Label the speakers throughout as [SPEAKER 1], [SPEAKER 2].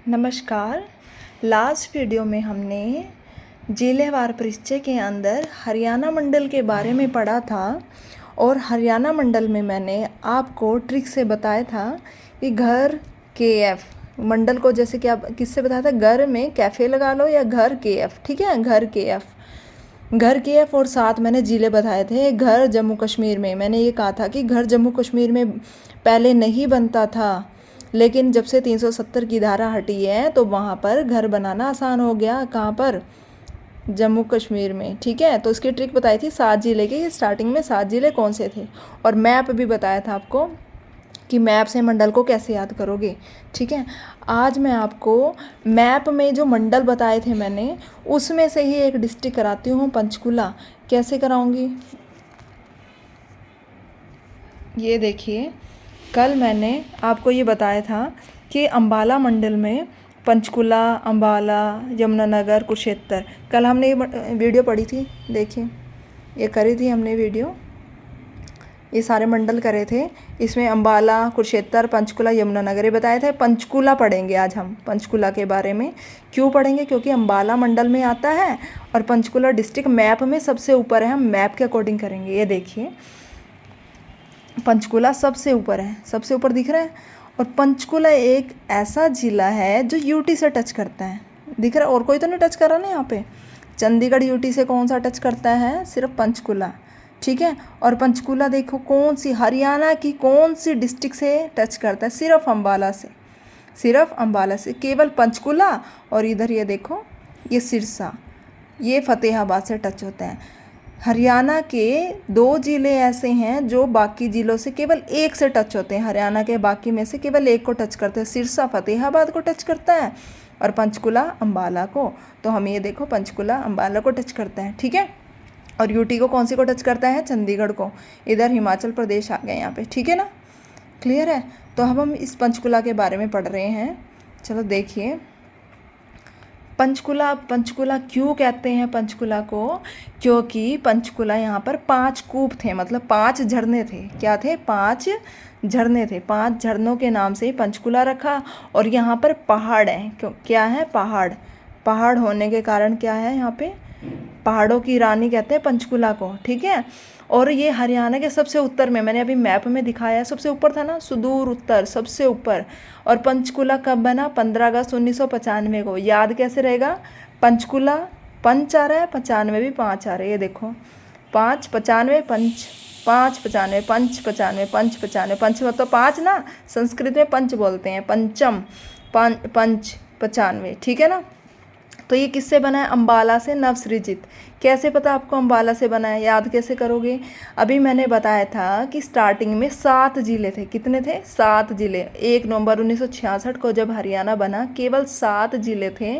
[SPEAKER 1] नमस्कार। Last video में हमने जिलेवार परिचय के अंदर हरियाणा मंडल के बारे में पढ़ा था और हरियाणा मंडल में मैंने आपको ट्रिक से बताया था कि घर के एफ मंडल को, जैसे कि आप किससे बताया था, घर में कैफ़े लगा लो या घर के एफ, ठीक है, घर के एफ। और साथ मैंने ज़िले बताए थे। घर जम्मू कश्मीर में मैंने ये कहा था कि घर जम्मू कश्मीर में पहले नहीं बनता था, लेकिन जब से 370 की धारा हटी है तो वहाँ पर घर बनाना आसान हो गया। कहाँ पर? जम्मू कश्मीर में, ठीक है। तो इसकी ट्रिक बताई थी 7 ज़िले की, स्टार्टिंग में 7 ज़िले कौन से थे, और मैप भी बताया था आपको कि मैप से मंडल को कैसे याद करोगे, ठीक है। आज मैं आपको मैप में जो मंडल बताए थे मैंने, उसमें से ही एक डिस्ट्रिक्ट कराती हूँ, पंचकुला। कैसे कराऊंगी, ये देखिए। कल मैंने आपको ये बताया था कि अम्बाला मंडल में पंचकुला, अम्बाला, यमुनानगर, कुरुक्षेत्र, कल हमने ये वीडियो पढ़ी थी, देखिए ये करी थी हमने वीडियो, ये सारे मंडल करे थे। इसमें अम्बाला, कुरुक्षेत्र, पंचकुला, यमुनानगर ये बताए थे। पंचकुला पढ़ेंगे आज हम। पंचकुला के बारे में क्यों पढ़ेंगे? क्योंकि अम्बाला मंडल में आता है और पंचकुला डिस्ट्रिक्ट मैप में सबसे ऊपर है। हम मैप के अकॉर्डिंग करेंगे। ये देखिए, पंचकुला सबसे ऊपर है, सबसे ऊपर दिख रहा है। और पंचकुला एक ऐसा ज़िला है जो यूटी से टच करता है, दिख रहा है। और कोई तो नहीं टच कर रहा ना यहाँ पे। चंडीगढ़ यूटी से कौन सा टच करता है? सिर्फ पंचकुला, ठीक है। और पंचकुला देखो कौन सी, हरियाणा की कौन सी डिस्ट्रिक्ट से टच करता है? सिर्फ अम्बाला से, सिर्फ अम्बाला से, केवल पंचकुला। और इधर ये देखो, ये सिरसा, ये फतेहाबाद से टच होता है। हरियाणा के 2 ज़िले ऐसे हैं जो बाकी ज़िलों से केवल एक से टच होते हैं। हरियाणा के बाकी में से केवल एक को टच करते हैं। सिरसा फतेहाबाद को टच करता है और पंचकुला अम्बाला को। तो हम ये देखो, पंचकुला अम्बाला को टच करता है, ठीक है। और यूटी को कौन सी को टच करता है? चंडीगढ़ को। इधर हिमाचल प्रदेश आ गए यहाँ पे, ठीक है ना, क्लियर है। तो अब हम इस पंचकुला के बारे में पढ़ रहे हैं। चलो देखिए, पंचकुला, पंचकुला क्यों कहते हैं पंचकुला को? क्योंकि पंचकुला यहाँ पर 5 कूप थे, मतलब 5 झरने थे। क्या थे? 5 झरने थे। 5 झरनों के नाम से ही पंचकुला रखा। और यहाँ पर पहाड़ है। क्यों? क्या है? पहाड़। पहाड़ होने के कारण क्या है यहाँ पे? पहाड़ों की रानी कहते हैं पंचकुला को, ठीक है। और ये हरियाणा के सबसे उत्तर में, मैंने अभी मैप में दिखाया है, सबसे ऊपर था ना, सुदूर उत्तर, सबसे ऊपर। और पंचकुला कब बना? 15 अगस्त 1995 को। याद कैसे रहेगा? पंचकुला, पंच आ रहा है, 95 भी 5 आ रहा है, ये देखो, 5 95 पंच, 5 95 पंच 95 पंच 95, पंच मतलब 5 ना, संस्कृत में पंच बोलते हैं, पंचम, पंच 95, ठीक है ना। तो ये किससे बना है? अम्बाला से नवसृजित। कैसे पता आपको अम्बाला से बना है? याद कैसे करोगे? अभी मैंने बताया था कि स्टार्टिंग में 7 ज़िले थे। कितने थे? 7 ज़िले। 1 नवंबर 1966 को जब हरियाणा बना, केवल 7 ज़िले थे।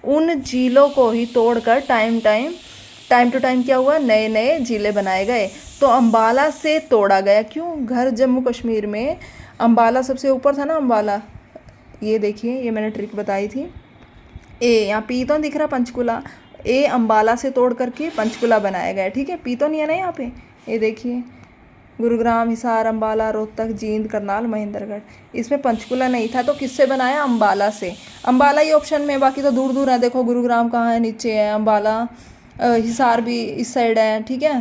[SPEAKER 1] उन ज़िलों को ही तोड़कर टाइम टू टाइम क्या हुआ? नए नए ज़िले बनाए गए। तो अम्बाला से तोड़ा गया। क्यों? घर जम्मू कश्मीर में अम्बाला सबसे ऊपर था ना, अम्बाला। ये देखिए, ये मैंने ट्रिक बताई थी। ए, यहाँ पी तो दिख रहा पंचकुला, ए अम्बाला से तोड़ करके पंचकुला बनाया गया, ठीक है। पी तो नहीं है ना यहाँ पे। ये देखिए, गुरुग्राम, हिसार, अम्बाला, रोहतक, जींद, करनाल, महेंद्रगढ़, इसमें पंचकुला नहीं था। तो किससे बनाया? अम्बाला से। अम्बाला ही ऑप्शन में, बाकी तो दूर दूर है। देखो गुरुग्राम कहाँ है? नीचे है। अम्बाला, हिसार भी इस साइड है, ठीक है,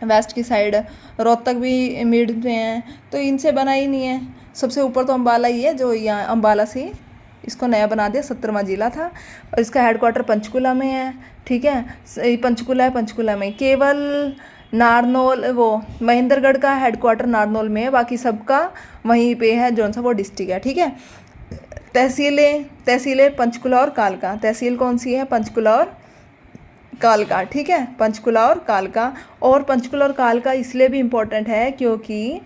[SPEAKER 1] वेस्ट की साइड। रोहतक भी मिड में है। तो इनसे बना ही नहीं है। सबसे ऊपर तो अम्बाला ही है, जो यहाँ अम्बाला से इसको नया बना दिया। 17वां जिला था और इसका हेडक्वार्टर पंचकुला में है, ठीक है। पंचकुला है, पंचकुला में केवल नारनौल, वो महेंद्रगढ़ का हेडक्वार्टर नारनौल में है, बाकी सबका वहीं पे है, जौन सा वो डिस्ट्रिक्ट है, ठीक है। तहसीलें पंचकुला और कालका। तहसील कौन सी है? पंचकुला और कालका, ठीक है, पंचकुला और कालका। और पंचकुला और कालका इसलिए भी इम्पोर्टेंट है क्योंकि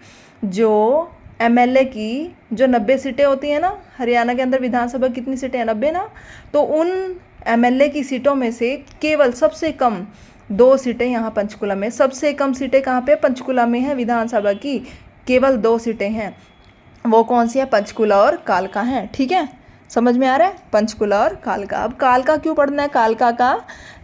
[SPEAKER 1] जो एमएलए की जो 90 सीटें होती हैं ना, हरियाणा के अंदर विधानसभा कितनी सीटें हैं? 90 ना। तो उन एमएलए की सीटों में से केवल सबसे कम 2 सीटें यहाँ पंचकुला में। सबसे कम सीटें कहाँ पे? पंचकुला में है। विधानसभा की केवल 2 सीटें हैं। वो कौन सी है? पंचकुला और कालका हैं, ठीक है। समझ में आ रहा है? पंचकुला और कालका। अब कालका क्यों पढ़ना है? कालका का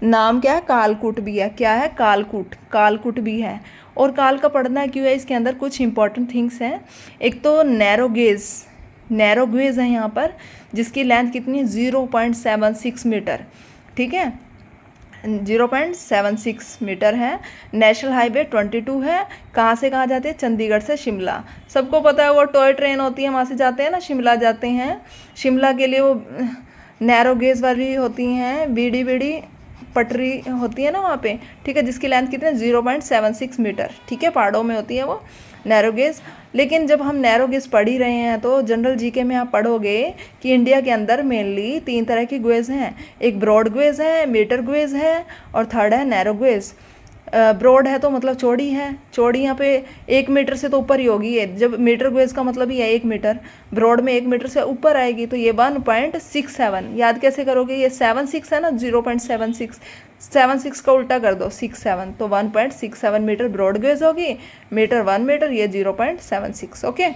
[SPEAKER 1] नाम क्या है? कालकूट भी है। क्या है? कालकूट, कालकूट भी है। और काल का पढ़ना क्यों है? इसके अंदर कुछ इंपॉर्टेंट थिंग्स हैं। एक तो नैरो गेज, नैरो गेज है यहाँ पर, जिसकी लेंथ कितनी 0.76 मीटर, ठीक है, 0.76 मीटर है। नेशनल हाईवे 22 है। कहाँ से कहाँ जाती है? चंडीगढ़ से शिमला। सबको पता है वो टॉय ट्रेन होती है, वहाँ से जाते हैं ना, शिमला जाते हैं। शिमला के लिए वो नैरो गेज वाली होती हैं, बीड़ी बीड़ी पटरी होती है ना वहाँ पे, ठीक है, जिसकी लेंथ कितनी है 0.76 मीटर, ठीक है, पहाड़ों में होती है वो नैरो गेज। लेकिन जब हम नैरो गेज पढ़ ही रहे हैं तो जनरल जीके में आप पढ़ोगे कि इंडिया के अंदर मेनली 3 तरह की गेज हैं। एक ब्रॉड गेज है, मीटर गेज है, और थर्ड है नैरो गेज। ब्रॉड है तो मतलब चौड़ी है, चौड़ी यहाँ पे 1 मीटर से तो ऊपर ही होगी ये, जब मीटर गेज का मतलब ही है 1 मीटर, ब्रॉड में 1 मीटर से ऊपर आएगी तो ये 1.67। याद कैसे करोगे? ये 76 है ना, 0.76, 76 का उल्टा कर दो 67, तो 1.67 मीटर ब्रॉड गेज होगी, मीटर 1 मीटर, ये 0.76। ओके,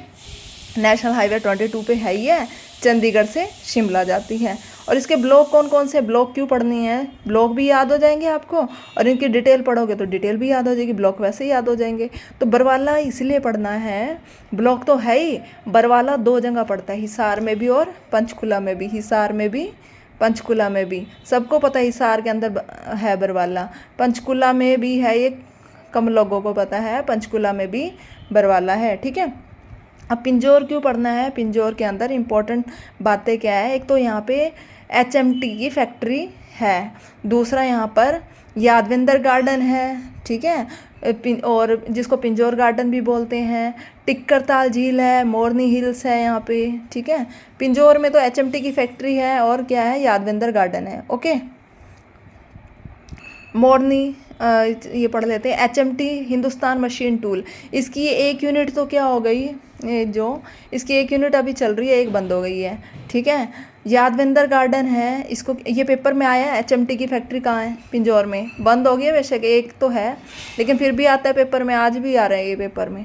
[SPEAKER 1] नेशनल हाईवे 22 पे है ही है, चंडीगढ़ से शिमला जाती है। और इसके ब्लॉक कौन कौन से? ब्लॉक क्यों पढ़नी है? ब्लॉक भी याद हो जाएंगे आपको, और इनकी डिटेल पढ़ोगे तो डिटेल भी याद हो जाएगी, ब्लॉक वैसे ही याद हो जाएंगे। तो बरवाला इसलिए पढ़ना है, ब्लॉक तो है ही, बरवाला 2 जगह पड़ता है, हिसार में भी और पंचकुला में भी, हिसार में भी पंचकुला में भी। सबको पता है हिसार के अंदर है बरवाला, पंचकुला में भी है, ये कम लोगों को पता है, पंचकुला में भी बरवाला है, ठीक है। अब पिंजौर क्यों पढ़ना है? पिंजौर के अंदर इम्पोर्टेंट बातें क्या है? एक तो यहाँ पे HMT की फैक्ट्री है, दूसरा यहाँ पर यादविंदर गार्डन है, ठीक है, और जिसको पिंजौर गार्डन भी बोलते हैं। टिक्करताल झील है, मोरनी हिल्स है यहाँ पे, ठीक है। पिंजौर में तो HMT की फैक्ट्री है, और क्या है? यादविंदर गार्डन है। ओके, मोरनी ये पढ़ लेते हैं। HMT हिंदुस्तान मशीन टूल, इसकी एक यूनिट तो क्या हो गई, जो इसकी एक यूनिट अभी चल रही है, एक बंद हो गई है, ठीक है। यादविंदर गार्डन है, इसको ये पेपर में आया है। HMT की फैक्ट्री कहाँ है? पिंजौर में, बंद हो गई है बेशक, एक तो है, लेकिन फिर भी आता है पेपर में, आज भी आ रहा है ये पेपर में,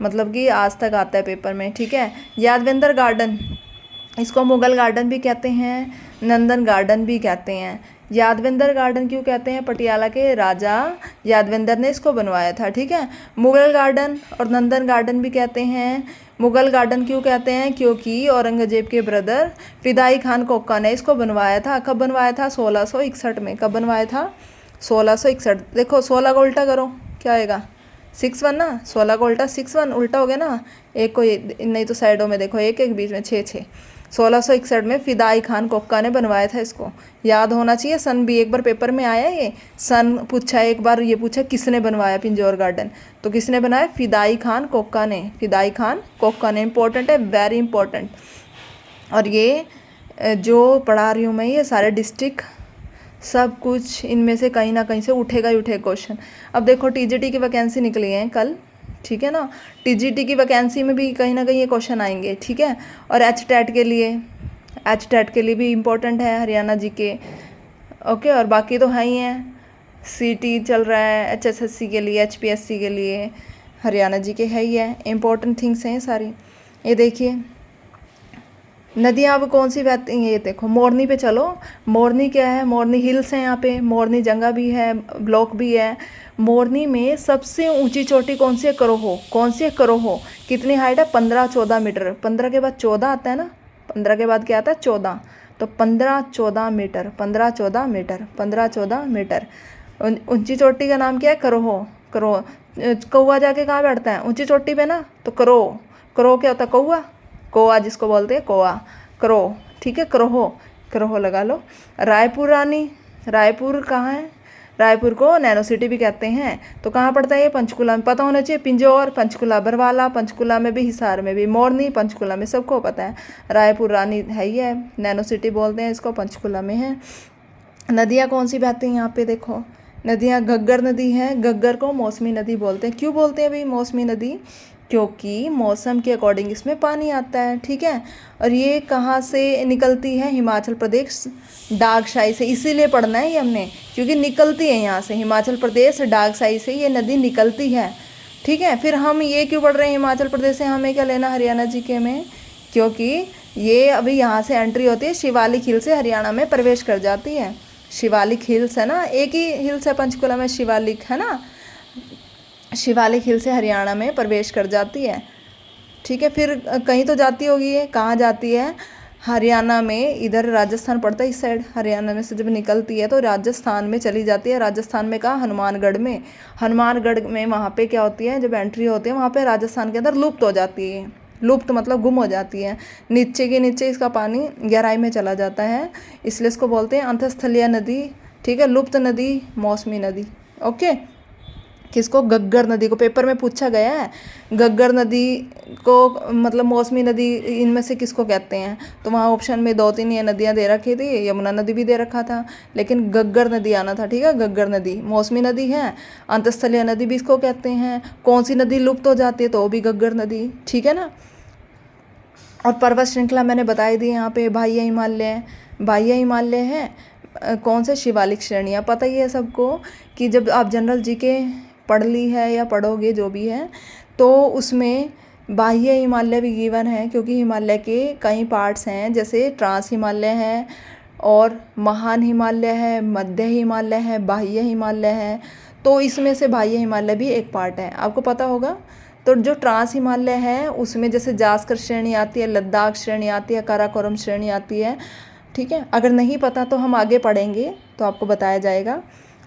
[SPEAKER 1] मतलब कि आज तक आता है पेपर में, ठीक है। यादविंदर गार्डन, इसको मुगल गार्डन भी कहते हैं, नंदन गार्डन भी कहते हैं। यादविंदर गार्डन क्यों कहते हैं? पटियाला के राजा यादविंदर ने इसको बनवाया था, ठीक है। मुगल गार्डन और नंदन गार्डन भी कहते हैं। मुगल गार्डन क्यों कहते हैं? क्योंकि औरंगजेब के ब्रदर फिदाई खान कोका ने इसको बनवाया था। कब बनवाया था? 1661 में। कब बनवाया था? 1661। देखो 16 को उल्टा करो, क्या आएगा? 61 ना, 16 को उल्टा 61, उल्टा हो गया ना, एक को नहीं तो साइडों में देखो, एक एक बीच में 6 1661 में फिदाई खान कोका ने बनवाया था इसको, याद होना चाहिए। सन भी एक बार पेपर में आया, ये सन पूछा है, एक बार ये पूछा किसने बनवाया पिंजौर गार्डन, तो किसने बनाया? फिदाई खान कोका ने, फिदाई खान कोका ने। इंपॉर्टेंट है, वेरी इंपॉर्टेंट। और ये जो पढ़ा रही हूँ मैं, ये सारे डिस्ट्रिक्ट सब कुछ इनमें से कहीं ना कहीं से उठेगा ही उठेगा क्वेश्चन। अब देखो TGT की वैकेंसी निकली है कल, ठीक है ना, TGT की वैकेंसी में भी कहीं ना कहीं ये क्वेश्चन आएंगे, ठीक है। और HTET के लिए भी इम्पोर्टेंट है हरियाणा GK, ओके। और बाकी तो है ही हैं, CT चल रहा है, HSSC के लिए, HPSC के लिए हरियाणा GK है ही है, इम्पोर्टेंट थिंग्स हैं सारी। ये देखिए नदियाँ अब कौन सी बहती हैं, ये देखो मोरनी पे चलो। मोरनी क्या है? मोरनी हिल्स है यहाँ पे, मोरनी जंगा भी है, ब्लॉक भी है। मोरनी में सबसे ऊंची चोटी कौन सी है? करोहो। कौन सी है? करोहो। कितनी हाइट है? 15-14 मीटर। 15 के बाद 14 आता है ना, 15 के बाद क्या आता है? 14, तो 15-14 मीटर, 15-14 मीटर, 15-14 मीटर। ऊंची चोटी का नाम क्या है? करोहो। करो, कौआ जाके कहाँ बैठता है? ऊंची चोटी पे ना, तो करो। करो क्या होता है? कौआ, कोआ जिसको बोलते हैं, कोआ, करो, ठीक है। करोहो, करोहो लगा लो। रायपुर रानी, रायपुर कहाँ है? रायपुर को नैनो सिटी भी कहते हैं, तो कहाँ पड़ता है ये? पंचकुला में। पता होना चाहिए, पिंजौर, पंचकुला, बरवाला, पंचकुला में भी, हिसार में भी, मोरनी पंचकुला में, सबको पता है। रायपुर रानी है ही है, नैनो सिटी बोलते हैं इसको, पंचकुला में है। नदियाँ कौन सी बहती हैं यहाँ पे? देखो नदियाँ, घग्गर नदी है, घग्गर को मौसमी नदी बोलते हैं। क्यों बोलते हैं भाई मौसमी नदी? क्योंकि मौसम के अकॉर्डिंग इसमें पानी आता है, ठीक है। और ये कहाँ से निकलती है? हिमाचल प्रदेश डागशाई से। इसीलिए पढ़ना है ये हमने, क्योंकि निकलती है यहाँ से, हिमाचल प्रदेश डागशाई से ये नदी निकलती है, ठीक है। फिर हम ये क्यों पढ़ रहे हैं हिमाचल प्रदेश से? हमें क्या लेना हरियाणा GK में? क्योंकि ये अभी यहाँ से एंट्री होती है, शिवालिक हिल से हरियाणा में प्रवेश कर जाती है। शिवालिक हिल्स है ना, एक ही हिल्स है पंचकुला में, शिवालिक है ना, शिवालिक हिल से हरियाणा में प्रवेश कर जाती है। ठीक है, फिर कहीं तो जाती होगी ये, कहाँ जाती है? हरियाणा में, इधर राजस्थान पड़ता है इस साइड, हरियाणा में से जब निकलती है तो राजस्थान में चली जाती है। राजस्थान में कहाँ? हनुमानगढ़ में। हनुमानगढ़ में वहाँ पे क्या होती है, जब एंट्री होती है वहाँ पे राजस्थान के अंदर लुप्त हो जाती है। लुप्त मतलब गुम हो जाती है, नीचे के नीचे इसका पानी गहराई में चला जाता है, इसलिए इसको बोलते हैं अंतस्थलीय नदी। ठीक है, लुप्त नदी, मौसमी नदी। ओके, किसको? गग्गर नदी को पेपर में पूछा गया है। गग्गर नदी को मतलब मौसमी नदी, इनमें से किसको कहते हैं? तो वहाँ ऑप्शन में 2-3 ये नदियाँ दे रखी थी, यमुना नदी भी दे रखा था, लेकिन गग्गर नदी आना था। ठीक है, गग्गर नदी मौसमी नदी है, अंतस्थलीय नदी भी इसको कहते हैं। कौन सी नदी लुप्त हो जाती है? तो वो भी गग्गर नदी। ठीक है ना। और पर्वत श्रृंखला मैंने बताई दी यहाँ पे, बाह्य हिमालय, बाह्य हिमालय है। कौन से? शिवालिक श्रेणियाँ। पता ही है सबको कि जब आप जनरल जीके पढ़ ली है या पढ़ोगे जो भी है, तो उसमें बाह्य हिमालय भी गिवन है, क्योंकि हिमालय के कई पार्ट्स हैं, जैसे ट्रांस हिमालय है और महान हिमालय है, मध्य हिमालय है, बाह्य हिमालय है। तो इसमें से बाह्य हिमालय भी एक पार्ट है, आपको पता होगा। तो जो ट्रांस हिमालय है उसमें जैसे जास्कर श्रेणी आती है, लद्दाख श्रेणी आती है, काराकोरम श्रेणी आती है। ठीक है, अगर नहीं पता तो हम आगे पढ़ेंगे तो आपको बताया जाएगा।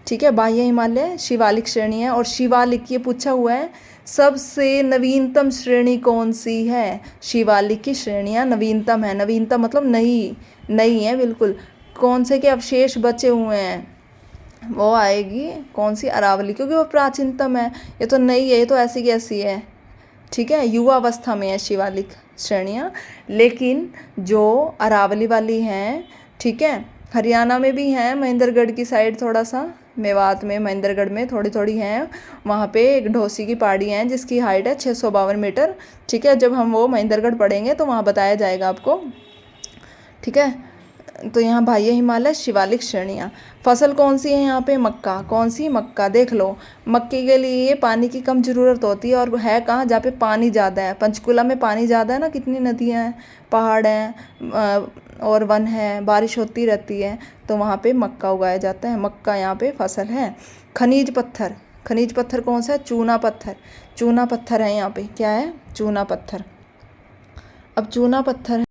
[SPEAKER 1] ठीक है, बाह्य हिमालय शिवालिक श्रेणी है। और शिवालिक ये पूछा हुआ है, सबसे नवीनतम श्रेणी कौन सी है? शिवालिक की श्रेणियाँ नवीनतम है। नवीनतम मतलब नई, नई है बिल्कुल। कौन से के अवशेष बचे हुए हैं वो आएगी कौन सी? अरावली, क्योंकि वो प्राचीनतम है। ये तो नई है, ये तो ऐसी की ऐसी है। ठीक है, युवा अवस्था में है शिवालिक श्रेणियाँ। लेकिन जो अरावली वाली हैं, ठीक है, हरियाणा में भी हैं, महेंद्रगढ़ की साइड थोड़ा सा, मेवात में, महेंद्रगढ़ में थोड़ी थोड़ी हैं। वहाँ पे एक ढोसी की पहाड़ी है जिसकी हाइट है 652 मीटर। ठीक है, जब हम वो महेंद्रगढ़ पढ़ेंगे तो वहाँ बताया जाएगा आपको। ठीक है, तो यहाँ बाह्य हिमालय शिवालिक श्रेणियाँ। फसल कौन सी है यहाँ पे? मक्का। कौन सी? मक्का। देख लो, मक्के के लिए पानी की कम ज़रूरत होती है, और है कहाँ? जहाँ पे पानी ज़्यादा है। पंचकुला में पानी ज़्यादा है ना, कितनी नदियाँ हैं, पहाड़ हैं और वन है, बारिश होती रहती है, तो वहाँ पे मक्का उगाया जाता है। मक्का यहाँ पे फसल है। खनिज पत्थर, खनिज पत्थर कौन सा है? चूना पत्थर। चूना पत्थर है यहाँ पे, क्या है? चूना पत्थर। अब चूना पत्थर